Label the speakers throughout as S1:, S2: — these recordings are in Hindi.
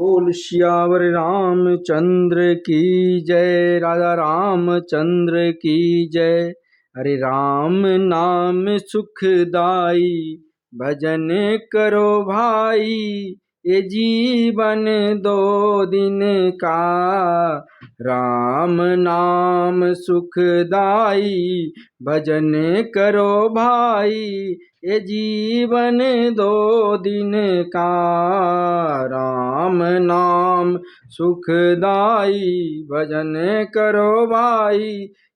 S1: बोल सियावर रामचंद्र की जय। राजा रामचंद्र की जय। अरे राम नाम सुखदाई, भजन करो भाई। ये जीवन दो दिन का, राम नाम सुखदाई, भजन करो भाई। ये जीवन दो दिन का, राम नाम सुखदाई, भजन करो भाई।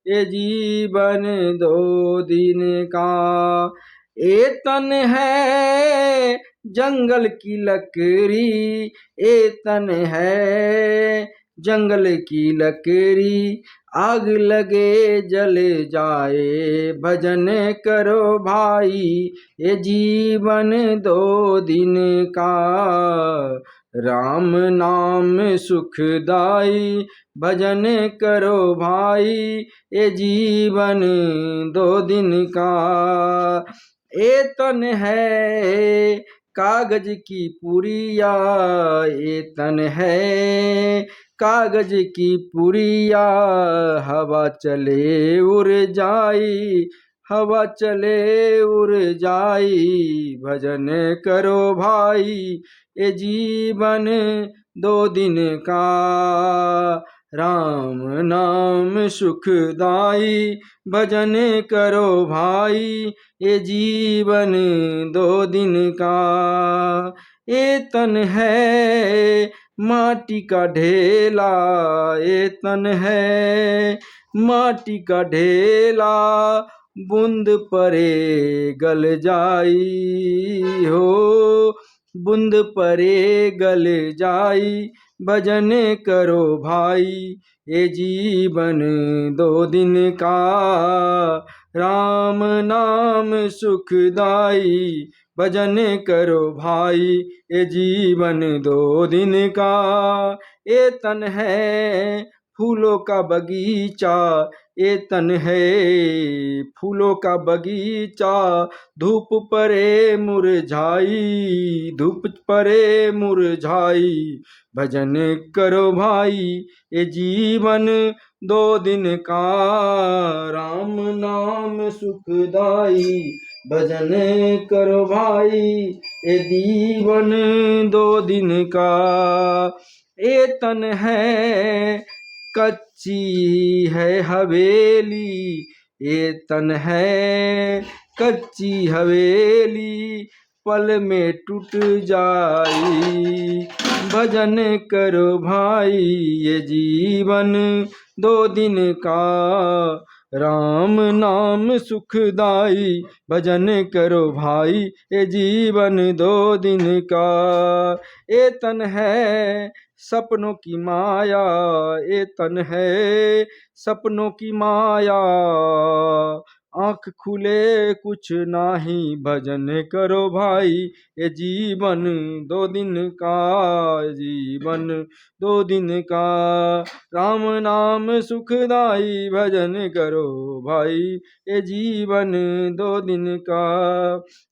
S1: ये जीवन दो दिन का। ए तन है जंगल की लकड़ी, ए तन है जंगल की लकड़ी, आग लगे जल जाए, भजन करो भाई। ये जीवन दो दिन का, राम नाम सुखदाई, भजन करो भाई। ये जीवन दो दिन का। ए तन है कागज की पुड़िया, ये तन है कागज की पुड़िया, हवा चले उड़ जाई, हवा चले उड़ जाई, भजन करो भाई। ये जीवन दो दिन का, राम नाम सुखदाई, भजन करो भाई। ये जीवन दो दिन का। ये तन है माटी का ढेला, ये तन है माटी का ढेला, बूंद परे गल जाई हो, बूंद परे गल जाई, भजन करो भाई। ये जीवन दो दिन का, राम नाम सुखदाई, भजन करो भाई। ये जीवन दो दिन का। ये तन है फूलों का बगीचा, ये तन है फूलों का बगीचा, धूप परे मुरझाई, धूप परे मुरझाई, भजन करो भाई। ये जीवन दो दिन का, राम नाम सुखदाई, भजन करो भाई। ये जीवन दो दिन का। ये तन है कच्ची है हवेली, ये तन है कच्ची हवेली, पल में टूट जाई, भजन करो भाई। ये जीवन दो दिन का, राम नाम सुखदाई, भजन करो भाई। ये जीवन दो दिन का। ये तन है सपनों की माया, ये तन है सपनों की माया, आँख खुले कुछ नाही, भजन करो भाई। ये जीवन दो दिन का, जीवन दो दिन का, राम नाम सुखदाई, भजन करो भाई। ये जीवन दो दिन का।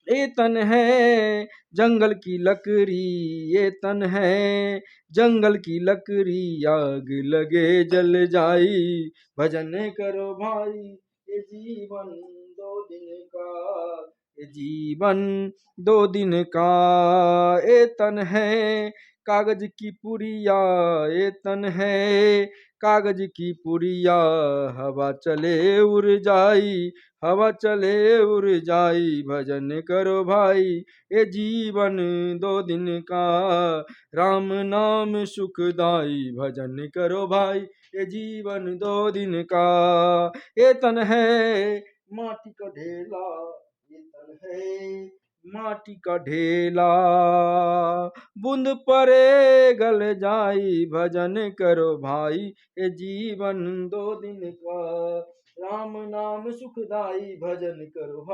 S1: ये तन है जंगल की लकड़ी, ये तन है जंगल की लकड़ी, आग लगे जल जाई, भजन करो भाई। ये जीवन दो दिन का, ये जीवन दो दिन का। ये तन है कागज की पुड़िया, ये तन है कागज की पुड़िया, हवा चले उड़ जाई, हवा चले उड़ जाई, भजन करो भाई। ये जीवन दो दिन का, राम नाम सुखदाई, भजन करो भाई। ये जीवन दो दिन का। ये तन है माटी का ढेला, ये तन है माटी का ढेला, बूंद परे गल जाई, भजन करो भाई। ये जीवन दो दिन का, राम नाम सुखदाई, भजन करो भाई।